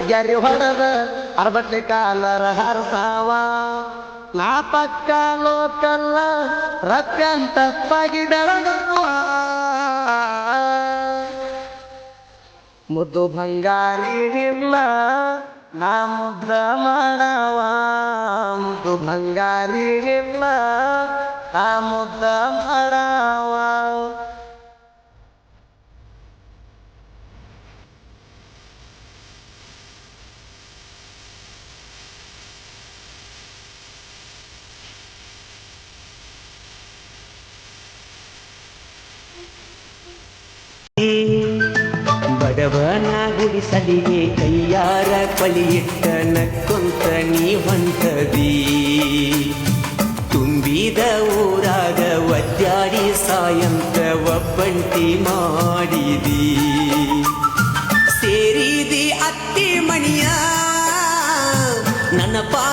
Gary ಹೊಡೆದ ಅರ್ಬಟ್ಲಿ cholera ಹರ್ತಾವ ನಾ ಪಕ್ಕ ಲೋಕಲ್ಲ ರತ್ಯಂತ ಪಗಿಡವ ಮುದ್ದು ಬಂಗಾರಿ ಇಲ್ಲ ನಾ ಮುದ್ದ ಮಾಡವ ಮುದ್ದು ಬಂಗಾರಿ ಇಲ್ಲ ನಾ ಮುದ್ದ ಮಾಡವ ಬಡವನ ಗುಡಿಸಲಿಗೆ ಕೈಯಾರ ಕೊಲಿಯಿಟ್ಟ ನಕ್ಕೊಂತ ನೀ ಹೊಂಟದಿ ತುಂಬಿದ ಊರಾಗ ಒದ್ದಾಡಿ ಸಾಯಂತ ಒಬ್ಬಂಟಿ ಮಾಡಿದಿ ಸೇರಿದಿ ಅತ್ತಿ ಮಣಿಯ ನನ್ನ